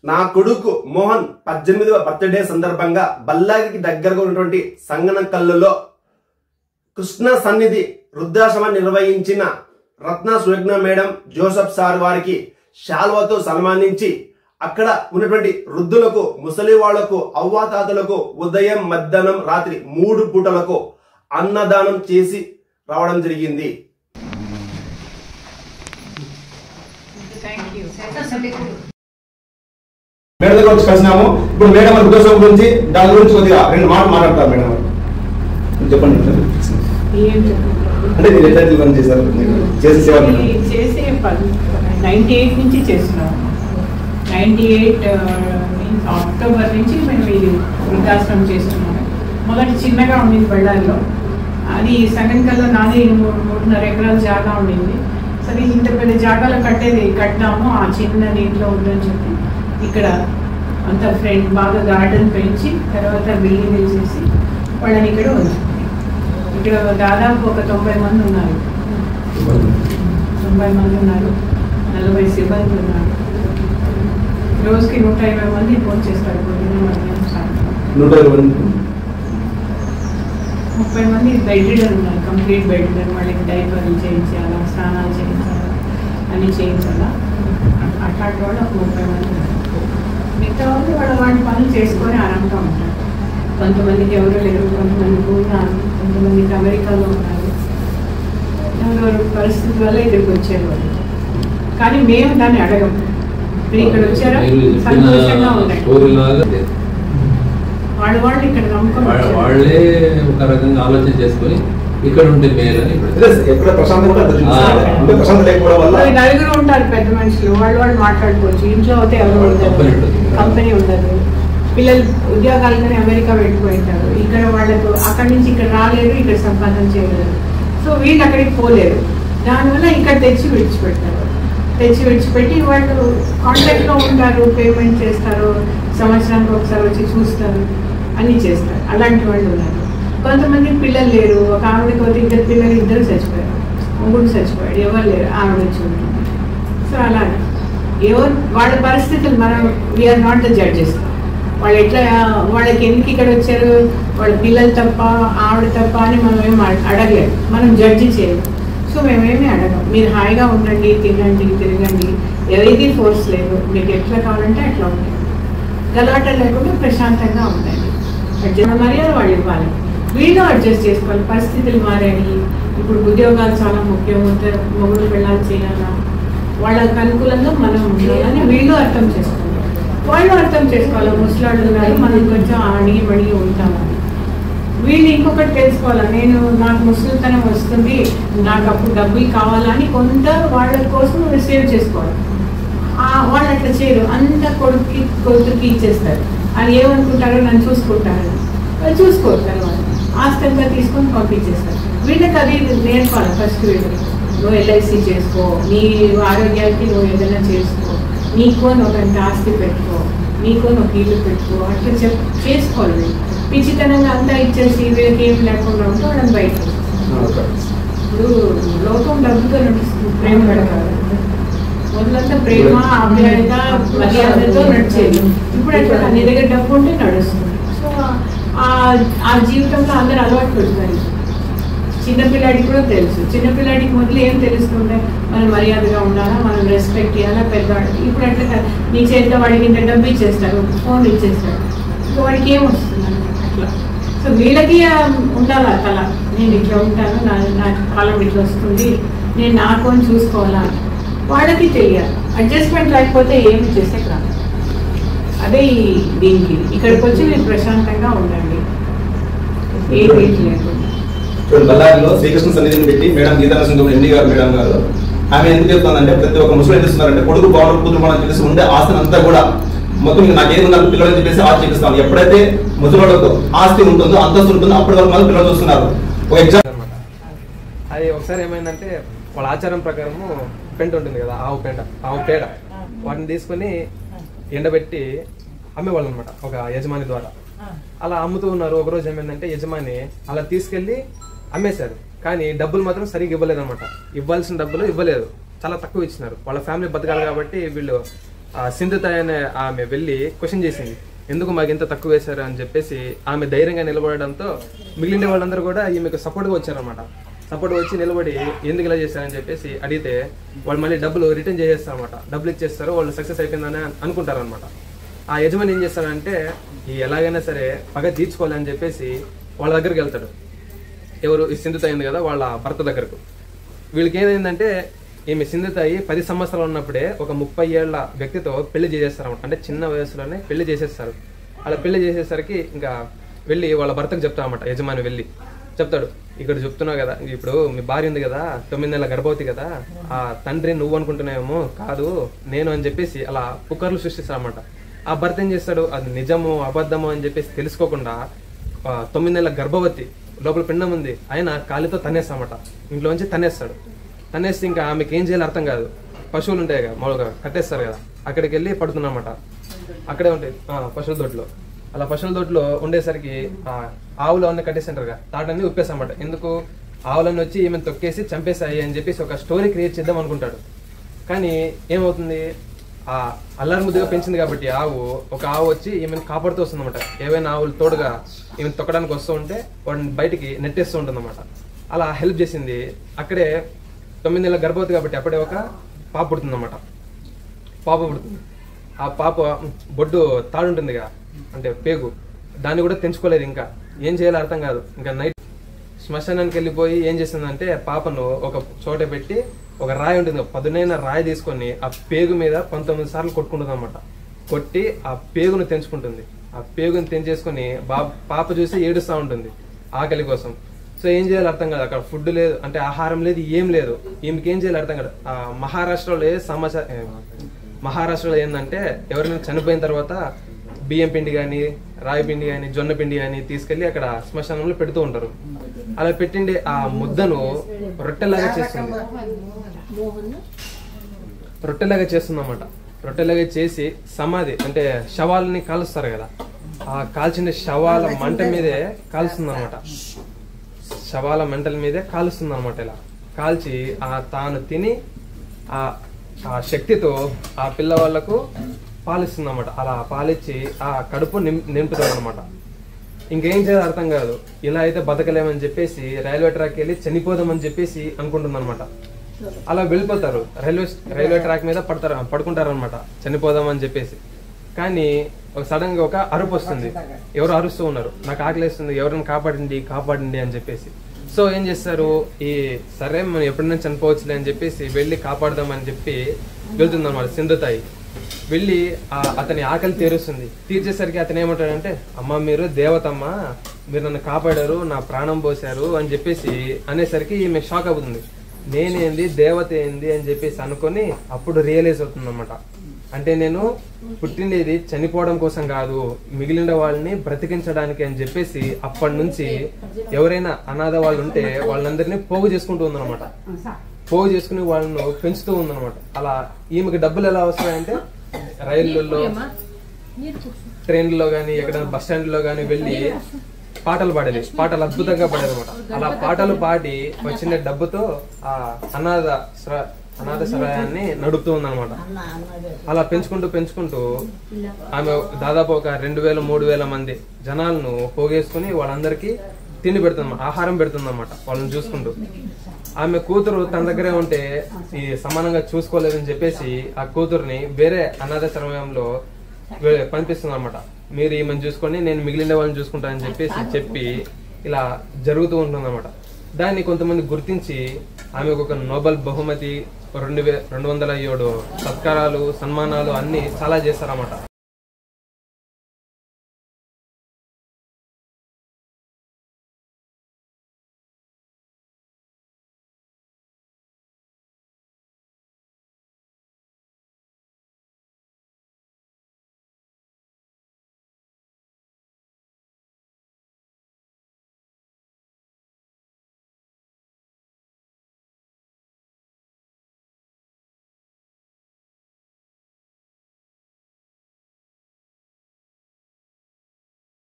నా కొడుకు మోహన్ 18వ బర్త్డే సందర్భంగా బల్లారికి దగ్గరగా ఉన్నటువంటి సంగనకల్లులో కృష్ణ సన్నిధి వృద్ధాశ్రమం నిర్వహించిన రత్న సుయజ్ఞ మేడం జోసెఫ్ సార్ వారికి శాల్వాతో సన్మానించి అక్కడ ఉన్నటువంటి వృద్ధులకు ముసలి వాళ్లకు అవ్వాతాతలకు ఉదయం మధ్యాహ్నం రాత్రి 3 పూటలకు అన్నదానం చేసి రావడం జరిగింది. మేడం దగ్గర వచ్చి కలిసినాము. ఇప్పుడు మేడం వృద్ధాశ్రమం గురించి దాని గురించి కొద్దిగా 2 మాటలు మాట్లాడతారు. మేడం చెప్పండి. అంటే మీరు ఎట్లా చేశారు? చేసే సేవ చేసే 98 నుంచి చేస్తున్నాం. 98 అక్టోబర్ నుంచి మేము ఇది వృద్ధాశ్రమం చేస్తున్నాము. మొదటి చిన్నగా ఉండింది బళ్ళారిలో, అది సంగనకల్లో నాది 3.5 ఎకరాల జాగా ఉండింది. సరే ఇంత పెద్ద జాగాలో కట్టినాము, ఆ చిన్న నీటిలో ఉందని చెప్పి ఇక్కడ అంత ఫ్రెండ్ బాగా గార్డెన్ పెంచి తర్వాత బిల్డింగ్ వేసేసి వాళ్ళని ఇక్కడ ఉంచింది. ఇక్కడ దాదాపు ఒక 90 మంది ఉన్నారు, 90 మంది ఉన్నారు, 40 సిబ్బంది ఉన్నారు. రోజుకి 120 మంది ఫోన్ చేస్తారు. 30 మంది బెడ్ రిడర్ ఉన్నారు, కంప్లీట్ బెడ్ రిడర్. వాళ్ళకి డైపర్లు చేయించాలా, స్నానాలు చేయించాలా, అన్నీ చేయించాలా. అట్లాంటి వాళ్ళు ఒక 30 మంది ఉన్నారు. మిగతా వాళ్ళు వాటి పనులు చేసుకొని ఆరాంగా ఉంటారు. కొంతమందికి ఎవరు లేరు, కొంతమందికి ఉన్నారు, కొంతమందికి అమెరికాలో ఉన్నారు. ఎవరెవరు పరిస్థితి వల్ల ఇక్కడికి వచ్చారు వాళ్ళు. కానీ మేము దాన్ని అడగం. మీరు ఇక్కడ వచ్చారా, సంతోషంగా ఉన్నాయి. వాళ్ళు ఇక్కడ నమ్మకం వాళ్ళే ఒక రకంగా ఆలోచన చేసుకొని ఇక్కడ ఉంటే మేలని. నలుగురు ఉంటారు పెద్ద మనుషులు, వాళ్ళు మాట్లాడుకోవచ్చు. ఇంట్లో అయితే ఎవరు ఉండదు, కంపెనీ ఉండదు. పిల్లలు ఉద్యోగాలతోనే అమెరికా వెళ్ళిపోయింటారు. ఇక్కడ వాళ్ళకు అక్కడి నుంచి ఇక్కడ రాలేరు, ఇక్కడ సంపాదన చేయలేరు. సో వీళ్ళు అక్కడికి పోలేరు. దానివల్ల ఇక్కడ తెచ్చి విడిచిపెట్టి వాళ్ళు కాంటాక్ట్లో ఉంటారు, పేమెంట్ చేస్తారు, సంవత్సరానికి ఒకసారి వచ్చి చూస్తారు, అన్నీ చేస్తారు. అలాంటి వాళ్ళు ఉన్నారు. కొంతమంది పిల్లలు లేరు. ఒక ఆవిడకి పోతే 2 పిల్లలు, 2 చచ్చిపోయారు, 3 చచ్చిపోయాడు, ఎవరు లేరు, ఆవిడ వచ్చి ఉంటుంది. సో అలాగే ఎవరు వాళ్ళ పరిస్థితులు మనం వీఆర్ నాట్ ద జడ్జెస్. వాళ్ళు ఎట్లా, వాళ్ళకి ఎందుకు ఇక్కడ వచ్చారు, వాళ్ళ పిల్లలు తప్ప ఆవిడ తప్ప అని మనం ఏం అడగలేదు, మనం జడ్జి చేయలేము. సో మేమేమి అడగం. మీరు హాయిగా ఉండండి, తినండి, తిరగండి, ఏది ఫోర్స్ లేదు. మీకు ఎట్లా కావాలంటే అట్లా ఉంటుంది. గలాటలు లేకుండా ప్రశాంతంగా ఉండండి. మర్యాద వాళ్ళు ఇవ్వాలి, వీళ్ళు అడ్జస్ట్ చేసుకోవాలి. పరిస్థితులు మారాయి. ఇప్పుడు ఉద్యోగాలు చాలా ముఖ్యం. మొగుడు వెళ్ళాలి చేయాలా, వాళ్ళకి అనుకూలంగా మనం ఉండాలని వీళ్ళు అర్థం చేసుకోవాలి. వాళ్ళు అర్థం చేసుకోవాలి. ముసలాళ్ళు ఉన్నారు, మనం కొంచెం అడిగి ఉంటామని. వీళ్ళు ఇంకొకటి తెలుసుకోవాలి, నాకు ముసలితనం వస్తుంది, నాకు అప్పుడు డబ్బులు కావాలని కొంత వాళ్ళ కోసం సేవ్ చేసుకోవాలి. వాళ్ళు అట్లా చేయరు. అంత కొడుకుకి ఇచ్చేస్తారు. అది ఏమనుకుంటారో నన్ను చూసుకుంటారు, వాళ్ళు చూసుకోరు. తర్వాత ఆస్తంగా తీసుకొని పంపించేస్తారు. వీళ్ళకి అది నేర్పాలి. ఫస్ట్ వీళ్ళు నువ్వు LIC చేసుకో, నీ ఆరోగ్యానికి నువ్వు ఏదైనా చేసుకో, నీకు ఒక ఆస్తి పెట్టుకో, నీకు ఒక ఇల్లు పెట్టుకో, అట్లా చేసుకోవాలి. పిచ్చితనంగా అంతా ఇచ్చేసి వీళ్ళకి ఏం లేకుండా ఉంటే వాళ్ళని బయట. ఇప్పుడు లోకం డబ్బుతో నడుస్తుంది, ప్రేమ పెడతారు. మొదలంతా ప్రేమ, ఆప్యాయత, మర్యాదతో నడిచేది. ఇప్పుడు అట్లా నీ దగ్గర డబ్బు ఉంటే నడుస్తుంది. సో ఆ జీవితంలో అందరూ అలవాటు పెడతారు. చిన్నపిల్లాడికి కూడా తెలుసు. చిన్నపిల్లాడికి మొదలు ఏం తెలుస్తుండే, మనం మర్యాదగా ఉండాలా, మనం రెస్పెక్ట్ ఇవ్వాలా పెద్దవాడికి. ఇప్పుడు అట్లా నీ చేతిలో వాడికి ఇంత డబ్బు ఇచ్చేస్తారు, ఫోన్ ఇచ్చేస్తారు. సో వాడికి ఏం వస్తుంది అట్లా. సో వీళ్ళకి ఉండాలా కళ, నేను ఇట్లా ఉంటాను, నా కాలం ఇట్లా వస్తుంది, నేను నాకు చూసుకోవాలా, వాళ్ళకి తెలియాలి. అడ్జస్ట్మెంట్ లేకపోతే ఏమి చేసే కాదు. అదే దీనికి ఇక్కడికి వచ్చి నేను ప్రశాంతంగా ఉండండి, ఏ వీటి లేకుండా. బళ్ళారిలో శ్రీకృష్ణ సన్నిధిని పెట్టి మేడం గీతానరసింహ MD గారు మేడం గారు ఆమె ఎందుకు చెప్తుందంటే, ప్రతి ఒక్క ముసలి ఏం చేస్తున్నారంటే, కొడుకు బాగుండు కూతురు బాగుండు చెప్పేసి ఉండే ఆస్తిని అంతా కూడా మొత్తం నాకు ఏది ఉన్నారు పిల్లలు చెప్పేసి ఆస్తి చూపిస్తాను. ఎప్పుడైతే ముసలివాళ్ళతో ఆస్తి ఉంటుందో, అంతస్తు ఉంటుందో, అప్పటి వరకు మాత్రం పిల్లలు చూస్తున్నారు. ఒక ఎగ్జాంపుల్ అనమాట. అది ఒకసారి ఏమైందంటే, వాళ్ళ ఆచారం ప్రకారము పెంట ఉంటుంది కదా, ఆవు పేడ, వాటిని తీసుకొని ఎండబెట్టి అమ్మేవాళ్ళు అనమాట ఒక యజమాని ద్వారా. అలా అమ్ముతూ ఉన్నారు. ఒకరోజు ఏమైందంటే, యజమాని అలా తీసుకెళ్లి అమ్మేశారు. కానీ డబ్బులు మాత్రం సరిగ్గా ఇవ్వలేదు అనమాట. ఇవ్వాల్సిన డబ్బులు ఇవ్వలేదు, చాలా తక్కువ ఇచ్చినారు. వాళ్ళ ఫ్యామిలీ బతకాలి కాబట్టి వీళ్ళు ఆ సింధుతాయి అనే ఆమె వెళ్ళి క్వశ్చన్ చేసింది, ఎందుకు మాకు ఇంత తక్కువ వేశారు అని చెప్పేసి. ఆమె ధైర్యంగా నిలబడడంతో మిగిలిన వాళ్ళందరూ కూడా ఈమెకు సపోర్ట్గా వచ్చారనమాట. సపోర్ట్ వచ్చి నిలబడి ఎందుకు ఇలా చేశారని చెప్పేసి అడిగితే వాళ్ళు మళ్ళీ డబ్బులు రిటర్న్ చేసేస్తారనమాట. డబ్బులు ఇచ్చేస్తారు, వాళ్ళు సక్సెస్ అయిపోయిందని అనుకుంటారనమాట. ఆ యజమాని ఏం చేస్తాడంటే ఎలాగైనా సరే పగ తీర్చుకోవాలని చెప్పేసి వాళ్ళ దగ్గరికి వెళ్తాడు. ఎవరు ఈ సింధుతాయి ఉంది కదా వాళ్ళ భర్త దగ్గరకు. వీళ్ళకి ఏదైందంటే ఈమె సింధుతాయి 10 సంవత్సరాలు ఉన్నప్పుడే ఒక 30 ఏళ్ల వ్యక్తితో పెళ్లి చేసేస్తారన్నమాట. అంటే చిన్న వయసులోనే పెళ్లి చేసేస్తారు. అలా పెళ్లి చేసేసరికి ఇంకా వెళ్ళి వాళ్ళ భర్తకు చెప్తామన్నమాట. యజమాని వెళ్ళి చెప్తాడు, ఇక్కడ చెప్తున్నావు కదా, ఇప్పుడు మీ భార్య ఉంది కదా 9 నెలల గర్భవతి కదా, ఆ తండ్రి నువ్వు అనుకుంటున్నావేమో, కాదు నేను అని చెప్పేసి అలా పుకార్లు సృష్టిస్తారన్నమాట. ఆ భర్త ఏం చేస్తాడు, అది నిజమో అబద్ధమో అని చెప్పేసి తెలుసుకోకుండా 9 నెలల గర్భవతి లోపల పిండం ఉంది ఆయన కాలితో తన్నేస్తామట. ఇంట్లోంచి తన్నేస్తాడు. తన్నేస్తే ఇంకా ఆమెకి ఏం చేయాలో అర్థం కాదు. పశువులు ఉంటాయి కదా మామూలుగా కట్టేస్తారు కదా, అక్కడికి వెళ్ళి పడుతున్నమాట. అక్కడే ఉంటాయి పశువుల దొడ్లో. అలా పశువుల దొడ్లో ఉండేసరికి ఆవులు అన్నీ కట్టేసింటారు కదా, తాటన్నీ ఉప్పేస్తామట. ఎందుకు ఆవులన్నీ వచ్చి ఈమెను తొక్కేసి చంపేశాయి అని చెప్పేసి ఒక స్టోరీ క్రియేట్ చేద్దాం అనుకుంటాడు. కానీ ఏమవుతుంది, ఆ అల్లారి ముద్దుగా పెంచింది కాబట్టి ఒక ఆవు వచ్చి ఈమెను కాపాడుతూ వస్తుంది అనమాట. ఏవైనా ఆవులు తోడుగా ఈమెను తొక్కడానికి వస్తూ ఉంటే వాడిని బయటికి నెట్టేస్తూ ఉంటుంది అనమాట. అలా హెల్ప్ చేసింది. అక్కడే 9 నెలల గర్భవతి కాబట్టి అప్పుడే ఒక పాప పుడుతుంది అనమాట. పాప పుడుతుంది. ఆ పాప బొడ్డు తాడుంటుంది కదా, అంటే పేగు, దాన్ని కూడా తెంచుకోలేదు. ఇంకా ఏం చేయాలో అర్థం కాదు. ఇంకా నైట్ శ్మశానానికి వెళ్ళిపోయి ఏం చేస్తుందంటే పాపను ఒక చోట పెట్టి ఒక రాయి ఉంటుంది, పదునైన రాయి తీసుకొని ఆ పేగు మీద 19 సార్లు కొట్టుకుంటుంది అనమాట. కొట్టి ఆ పేగును తెంచుకుంటుంది. ఆ పేగును తెంచేసుకొని పాప చూసి ఏడుస్తూ ఉంటుంది ఆకలి కోసం. సో ఏం చేయాలో అర్థం కాదు. అక్కడ ఫుడ్ లేదు, అంటే ఆహారం లేదు, ఏం లేదు. ఈమెకి ఏం చేయాలో అర్థం కాదు. మహారాష్ట్రలో ఏంటంటే ఎవరైనా చనిపోయిన తర్వాత బియ్యం పిండి కానీ రాయి పిండి కానీ జొన్న పిండి కానీ తీసుకెళ్లి అక్కడ శ్మశానంలో పెడుతూ ఉంటారు. అలా పెట్టిండే ఆ ముద్దను రొట్టెలాగా చేస్తుంది. రొట్టెలాగా చేస్తుందన్నమాట. రొట్టెలాగా చేసి సమాధి అంటే శవాలని కాలుస్తారు కదా, ఆ కాల్చిన శవాల మంట మీదే కాలుస్తుంది అనమాట. శవాల మంటల మీదే కాలుస్తుంది అనమాట. ఇలా కాల్చి తాను తిని ఆ శక్తితో ఆ పిల్లవాళ్లకు పాలిస్తుంది అన్నమాట. అలా పాలిచ్చి ఆ కడుపు నింపుతుంది అనమాట. ఇంకేం చేయాలో అర్థం కాదు. ఇలా అయితే బతకలేమని చెప్పేసి రైల్వే ట్రాక్ వెళ్ళి చనిపోదామని చెప్పేసి అనుకుంటుంది అనమాట. అలా వెళ్ళిపోతారు. రైల్వే ట్రాక్ మీద పడుకుంటారు అనమాట చనిపోదామని చెప్పేసి. కానీ సడన్ గా ఒక అరుపు వస్తుంది. ఎవరు అరుస్తూ ఉన్నారు, నాకు ఆకలిస్తుంది, ఎవరిని కాపాడండి అని చెప్పేసి. సో ఏం చేస్తారు, సరే మనం ఎప్పుడైనా చనిపోవచ్చులే అని చెప్పేసి వెళ్ళి కాపాడదామని చెప్పి వెళ్తుంది అనమాట సింధుతాయి. వెళ్ళి అతని ఆకలి తీరుస్తుంది. తీర్చేసరికి అతను ఏమంటాడంటే, అమ్మ మీరు దేవతమ్మ, మీరు నన్ను కాపాడారు, నా ప్రాణం పోశారు అని చెప్పేసి అనేసరికి ఈమె షాక్ అవుతుంది. నేనేంది దేవత ఏంది అని చెప్పేసి అనుకొని అప్పుడు రియలైజ్ అవుతుంది అనమాట. అంటే నేను పుట్టిండేది చనిపోవడం కోసం కాదు, మిగిలిన వాళ్ళని బ్రతికించడానికి అని చెప్పేసి అప్పటి నుంచి ఎవరైనా అనాథ వాళ్ళు ఉంటే వాళ్ళందరినీ పోగు చేసుకుంటూ ఉందన్నమాట. పోగు చేసుకుని వాళ్ళను పెంచుతూ ఉందన్నమాట. అలా ఈమెకి డబ్బులు ఎలా వస్తాయంటే రైళ్లలో ట్రైన్లలో కానీ ఎక్కడైనా బస్ స్టాండ్ లో కానీ వెళ్ళి పాటలు పాడేది. పాటలు అద్భుతంగా పాడేది అనమాట. అలా పాటలు పాడి వచ్చిన డబ్బుతో ఆ అనాథ సరాయాన్ని నడుపుతూ ఉందన్నమాట. అలా పెంచుకుంటూ ఆమె దాదాపు ఒక 2000-3000 మంది జనాలను పోగేసుకుని వాళ్ళందరికీ తిండి పెడుతుంది, ఆహారం పెడుతుందన్నమాట వాళ్ళని చూసుకుంటూ. ఆమె కూతురు తన దగ్గరే ఉంటే ఈ సమానంగా చూసుకోలేదని చెప్పేసి ఆ కూతుర్ని వేరే అనాథ సమయంలో పంపిస్తుంది అనమాట. మీరు ఈమెను చూసుకొని నేను మిగిలిన వాళ్ళని చూసుకుంటానని చెప్పి ఇలా జరుగుతూ ఉంటుంది అనమాట. దాన్ని కొంతమంది గుర్తించి ఆమెకు ఒక నోబెల్ బహుమతి, 207 సత్కారాలు, సన్మానాలు అన్ని చాలా చేస్తారన్నమాట.